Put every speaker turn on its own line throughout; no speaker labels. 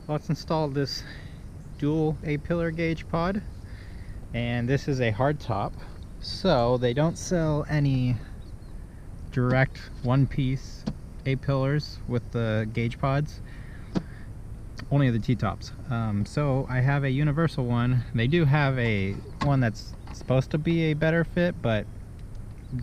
Let's install this dual A-pillar gauge pod, and this is a hard top, so they don't sell any direct one-piece A-pillars with the gauge pods, only the T-tops. So I have a universal one. They do have a one that's supposed to be a better fit, but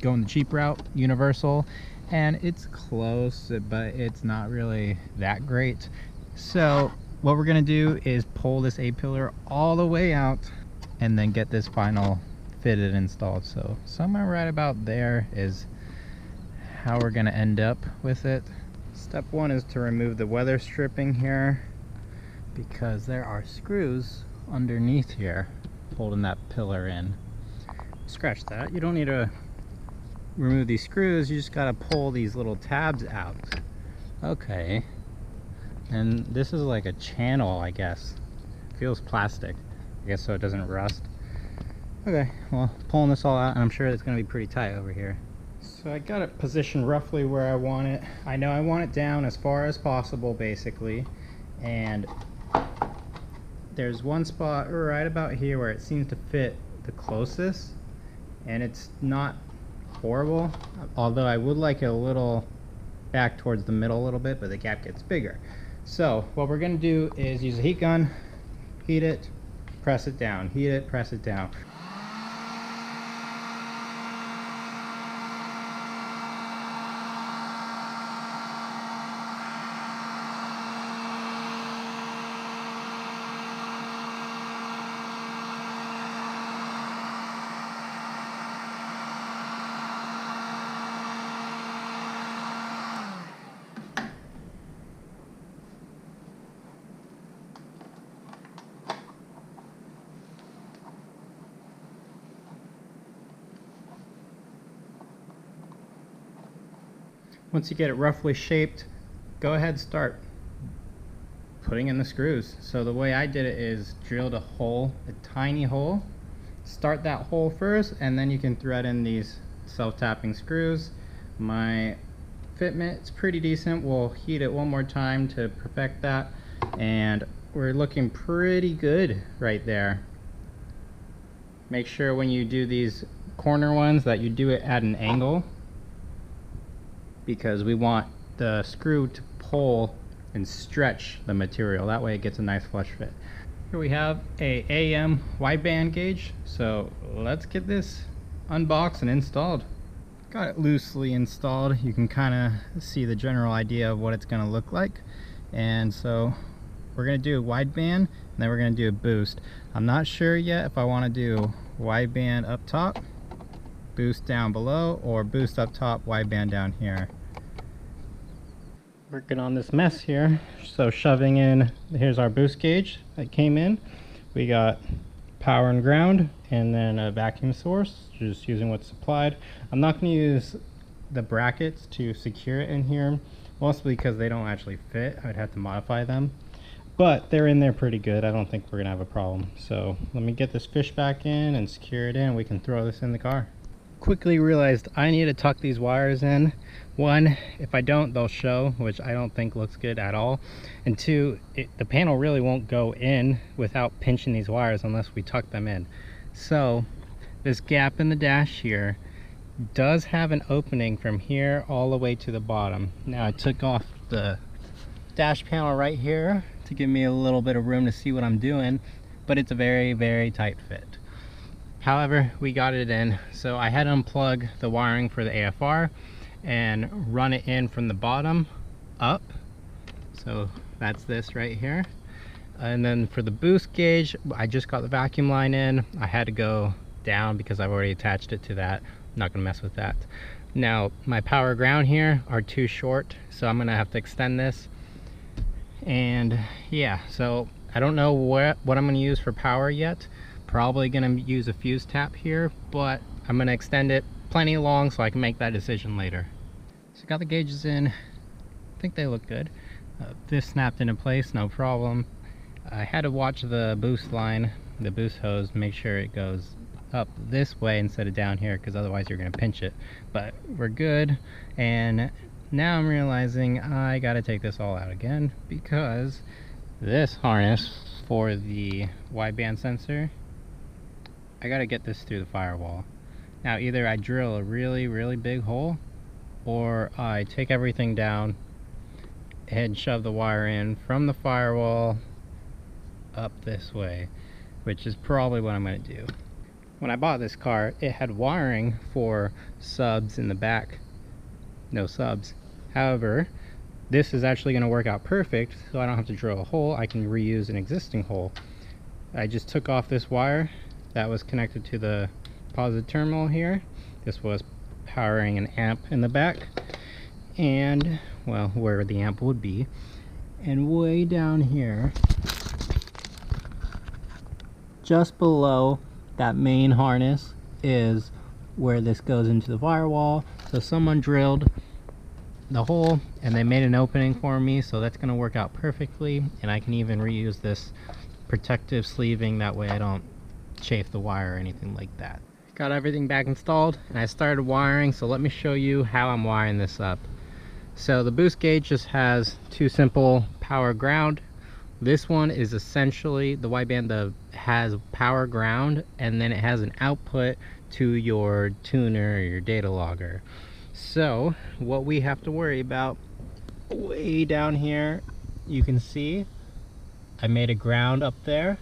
going the cheap route, universal, and it's close, but it's not really that great. So what we're gonna do is pull this A-pillar all the way out and then get this final fitted installed. So somewhere right about there is how we're gonna end up with it. Step one is to remove the weather stripping here, because there are screws underneath here holding that pillar in. Scratch that. You don't need to remove these screws, you just gotta pull these little tabs out. Okay. And this is like a channel, I guess. Feels plastic, I guess, so it doesn't rust. Okay, well, pulling this all out, and I'm sure it's gonna be pretty tight over here. So I got it positioned roughly where I want it. I know I want it down as far as possible, basically. And there's one spot right about here where it seems to fit the closest, and it's not horrible, although I would like it a little back towards the middle a little bit, but the gap gets bigger. So what we're going to do is use a heat gun, heat it, press it down, heat it, press it down. Once you get it roughly shaped, go ahead and start putting in the screws. So the way I did it is drilled a hole, a tiny hole. Start that hole first, and then you can thread in these self-tapping screws. My fitment is pretty decent. We'll heat it one more time to perfect that, and we're looking pretty good right there. Make sure when you do these corner ones that you do it at an angle, because we want the screw to pull and stretch the material. That way it gets a nice flush fit. Here we have a AM wideband gauge. So let's get this unboxed and installed. Got it loosely installed. You can kind of see the general idea of what it's going to look like. And so we're going to do a wideband, and then we're going to do a boost. I'm not sure yet if I want to do wideband up top, boost down below, or boost up top, wideband down here. Working on this mess here. So shoving in, here's our boost gauge that came in. We got power and ground, and then a vacuum source, just using what's supplied. I'm not going to use the brackets to secure it in here, mostly because they don't actually fit. I'd have to modify them, but they're in there pretty good. I don't think we're gonna have a problem. So let me get this fish back in and secure it in. We can throw this in the car. Quickly realized I need to tuck these wires in. One, if I don't, they'll show, which I don't think looks good at all. And two, the panel really won't go in without pinching these wires unless we tuck them in. So this gap in the dash here does have an opening from here all the way to the bottom. Now I took off the dash panel right here to give me a little bit of room to see what I'm doing, but it's a very, very tight fit. However, we got it in. So I had to unplug the wiring for the AFR and run it in from the bottom up. So that's this right here. And then for the boost gauge, I just got the vacuum line in. I had to go down because I've already attached it to that. I'm not gonna mess with that. Now my power ground here are too short, so I'm gonna have to extend this. And yeah, so I don't know what I'm gonna use for power yet. Probably gonna use a fuse tap here, but I'm gonna extend it plenty long so I can make that decision later. So got the gauges in. I think they look good. This snapped into place, no problem. I had to watch the boost line, the boost hose, make sure it goes up this way instead of down here, because otherwise you're gonna pinch it. But we're good, and now I'm realizing I gotta take this all out again, because this harness for the wideband sensor, I gotta get this through the firewall. Now either I drill a really big hole, or I take everything down and shove the wire in from the firewall up this way, which is probably what I'm gonna do. When I bought this car, it had wiring for subs in the back, no subs. However, this is actually going to work out perfect, so I don't have to drill a hole. I can reuse an existing hole. I just took off this wire that was connected to the positive terminal here. This was powering an amp in the back, and well, where the amp would be. And way down here, just below that main harness, is where this goes into the firewall. So someone drilled the hole and they made an opening for me, so that's going to work out perfectly. And I can even reuse this protective sleeving, that way I don't chafe the wire or anything like that. Got everything back installed and I started wiring, so let me show you how I'm wiring this up. So the boost gauge just has two simple power ground. This one is essentially the wideband that has power ground, and then it has an output to your tuner or your data logger. So what we have to worry about, way down here, you can see I made a ground up there,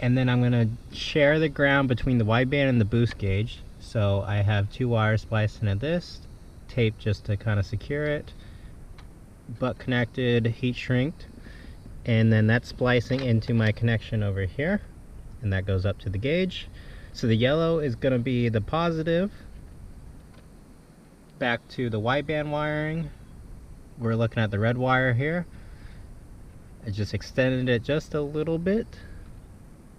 and then I'm going to share the ground between the wideband and the boost gauge. So I have two wires spliced into this, tape just to kind of secure it, butt connected, heat shrinked, and then that's splicing into my connection over here, and that goes up to the gauge. So the yellow is going to be the positive, back to the wideband wiring. We're looking at the red wire here. I just extended it just a little bit,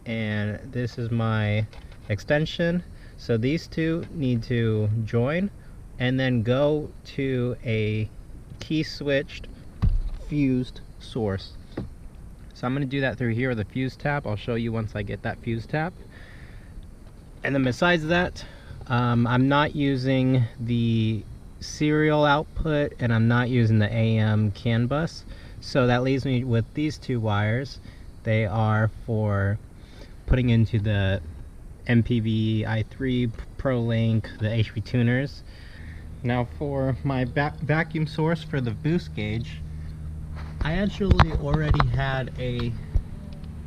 and this is my extension. So these two need to join and then go to a key switched fused source. So I'm going to do that through here with a fuse tap. I'll show you once I get that fuse tap. And then besides that, I'm not using the serial output, and I'm not using the AM CAN bus. So that leaves me with these two wires. They are for putting into the MPV i3 ProLink, the HP tuners. Now for my vacuum source for the boost gauge, I actually already had a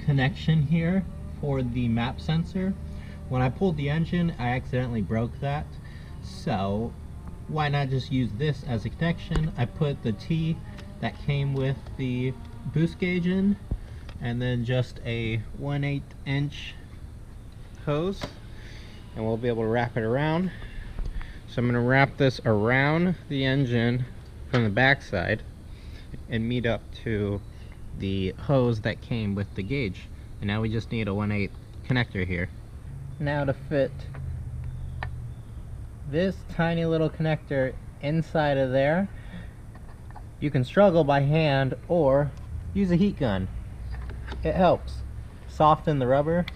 connection here for the map sensor. When I pulled the engine, I accidentally broke that. So why not just use this as a connection? I put the T that came with the boost gauge in, and then just a 1/8 inch hose, and we'll be able to wrap it around. So I'm going to wrap this around the engine from the back side and meet up to the hose that came with the gauge. And now we just need a 1/8 connector here. Now to fit this tiny little connector inside of there, you can struggle by hand or use a heat gun. It helps soften the rubber.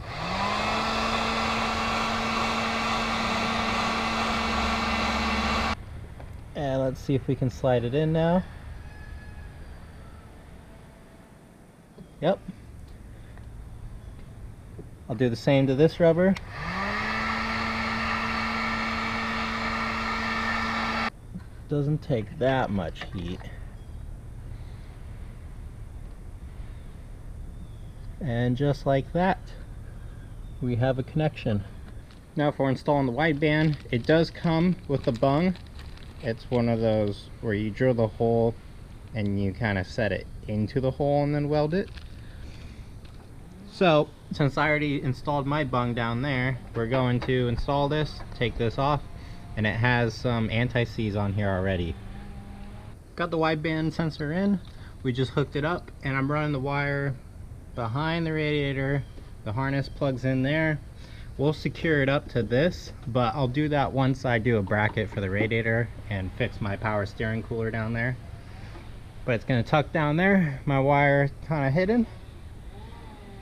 And let's see if we can slide it in now. Yep. I'll do the same to this rubber. Doesn't take that much heat. And just like that, we have a connection. Now for installing the wideband, it does come with a bung. It's one of those where you drill the hole and you kind of set it into the hole and then weld it. So since I already installed my bung down there, we're going to install this, take this off, and it has some anti-seize on here already. Got the wideband sensor in, we just hooked it up, and I'm running the wire behind the radiator. The harness plugs in there. We'll secure it up to this, but I'll do that once I do a bracket for the radiator and fix my power steering cooler down there. But it's going to tuck down there, my wire kind of hidden,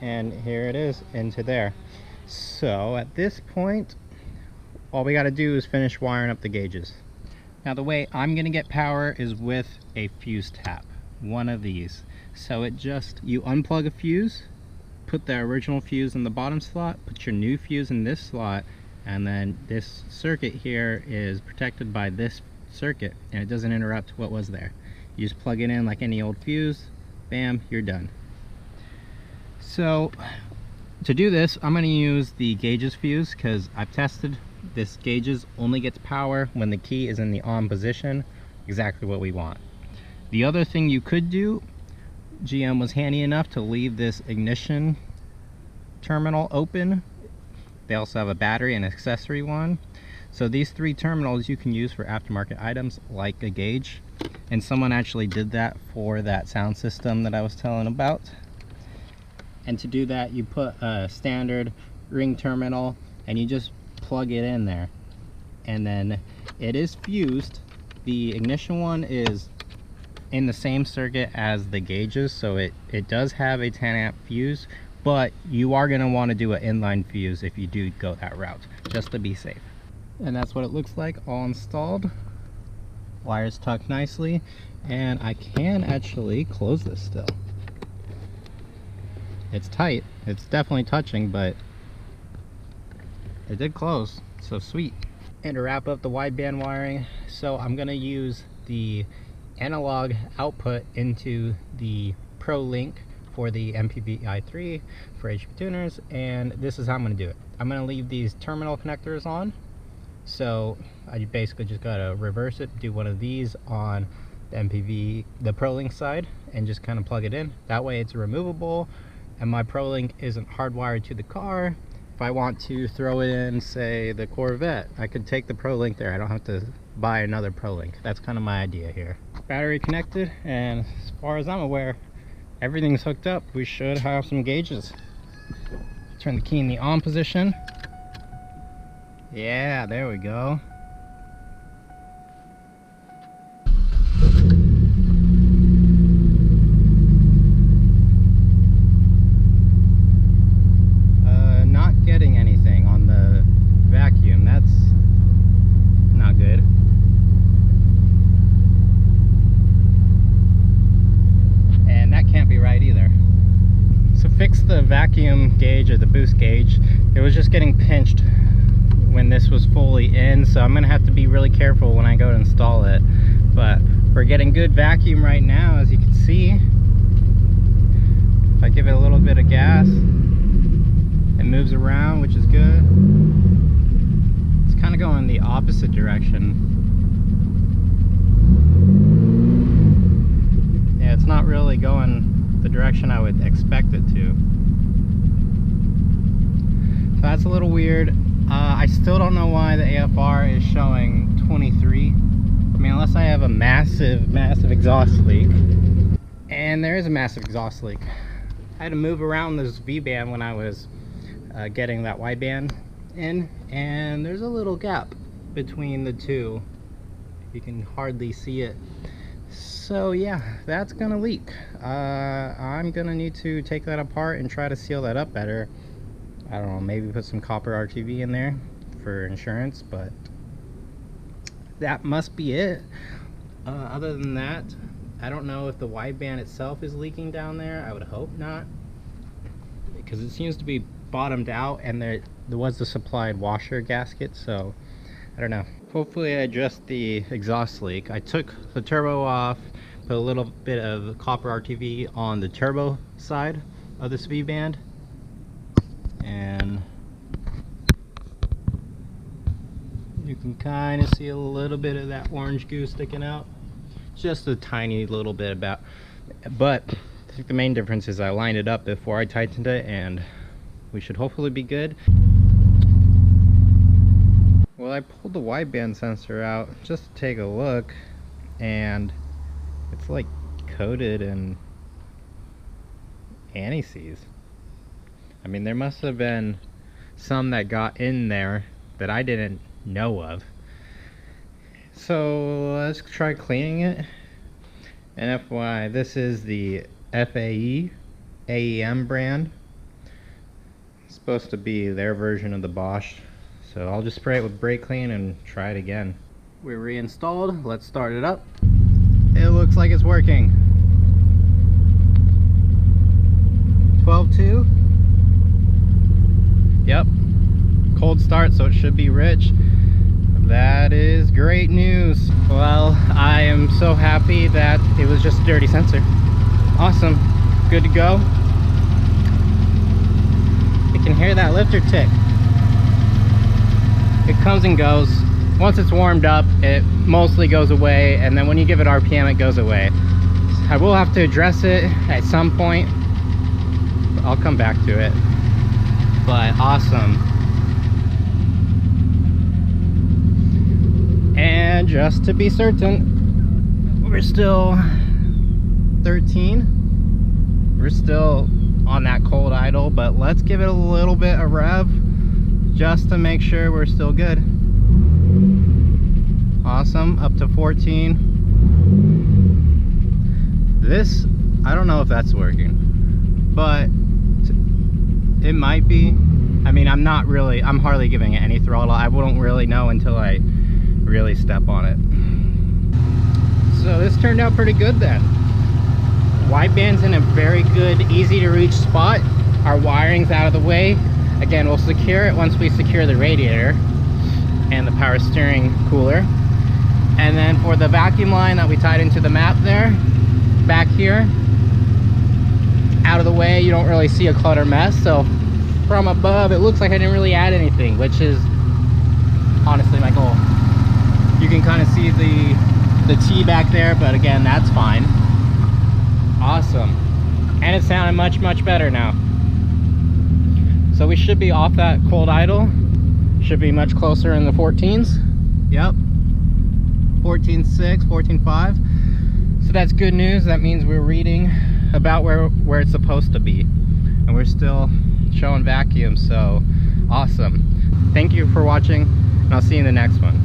and here it is into there. So at this point, all we got to do is finish wiring up the gauges. Now the way I'm going to get power is with a fuse tap, one of these. So you unplug a fuse, put the original fuse in the bottom slot, put your new fuse in this slot, and then this circuit here is protected by this circuit, and it doesn't interrupt what was there. You just plug it in like any old fuse, bam, you're done. So to do this, I'm going to use the gauges fuse because I've tested this. Gauges only gets power when the key is in the on position, exactly what we want. The other thing you could do, GM was handy enough to leave this ignition terminal open. They also have a battery and accessory one. So these 3 terminals you can use for aftermarket items like a gauge. And someone actually did that for that sound system that I was telling about. And to do that, you put a standard ring terminal and you just plug it in there. And then it is fused. The ignition one is in the same circuit as the gauges, so it does have a 10 amp fuse, but you are going to want to do an inline fuse if you do go that route, just to be safe. And that's what it looks like all installed. Wires tucked nicely, and I can actually close this still. It's tight, it's definitely touching, but it did close, so sweet. And to wrap up the wideband wiring, so I'm going to use the analog output into the Pro Link for the MPV i3 for HP tuners, and this is how I'm going to do it. I'm going to leave these terminal connectors on, so I basically just got to reverse it, do one of these on the MPV, the Pro Link side, and just kind of plug it in. That way it's removable, and my Pro Link isn't hardwired to the car. If I want to throw it in, say, the Corvette, I could take the Pro Link there. I don't have to buy another Pro Link. That's kind of my idea here. Battery connected, and as far as I'm aware, everything's hooked up. We should have some gauges. Turn the key in the on position. Yeah, there we go. Not getting anything on the vacuum. That's not good. And that can't be right either. So fix the vacuum gauge or the boost gauge. It was just getting pinched when this was fully in, so I'm gonna have to be really careful when I go to install it. But we're getting good vacuum right now, as you can see. If I give it a little bit of gas, it moves around, which is good. It's kind of going the opposite direction. Yeah, it's not really going the direction I would expect it to. So that's a little weird. I still don't know why the AFR is showing 23. I mean, unless I have a massive exhaust leak. And there is a massive exhaust leak. I had to move around this V-band when I was getting that wideband in, and there's a little gap between the two. You can hardly see it. So yeah, that's gonna leak. I'm gonna need to take that apart and try to seal that up better. I don't know, maybe put some copper RTV in there for insurance, but that must be it. Other than that, I don't know if the wideband itself is leaking down there. I would hope not, because it seems to be bottomed out, and there was the supplied washer gasket, so I don't know. Hopefully I addressed the exhaust leak. I took the turbo off, put a little bit of copper RTV on the turbo side of this V-band, and you can kind of see a little bit of that orange goo sticking out. Just a tiny little bit about, but I think the main difference is I lined it up before I tightened it, and we should hopefully be good. Well, I pulled the wideband sensor out just to take a look, and it's like coated in anti-seize. I mean, there must have been some that got in there that I didn't know of. So let's try cleaning it. And FYI, this is the FAE AEM brand. It's supposed to be their version of the Bosch. So I'll just spray it with brake clean and try it again. We're reinstalled. Let's start it up. It looks like it's working. 12.2. Yep, cold start, so it should be rich. That is great news. Well, I am so happy that it was just a dirty sensor. Awesome, good to go. You can hear that lifter tick. It comes and goes. Once it's warmed up, it mostly goes away, and then when you give it RPM, it goes away. I will have to address it at some point. I'll come back to it. But awesome. And just to be certain, we're still 13. We're still on that cold idle, but let's give it a little bit of rev just to make sure we're still good. Awesome, up to 14. This, I don't know if that's working, but it might be. I mean, I'm hardly giving it any throttle. I wouldn't really know until I really step on it. So this turned out pretty good then. Wideband's in a very good, easy to reach spot. Our wiring's out of the way. Again, we'll secure it once we secure the radiator and the power steering cooler. And then for the vacuum line that we tied into the map there, back here, out of the way, you don't really see a clutter mess. So from above, it looks like I didn't really add anything, which is honestly my goal. You can kind of see the T back there, but again, that's fine. Awesome. And it's sounding much, much better now. So we should be off that cold idle. Should be much closer in the 14s. Yep. 14.6, 14.5. So that's good news. That means we're reading about where it's supposed to be. And we're still showing vacuum, so awesome. Thank you for watching, and I'll see you in the next one.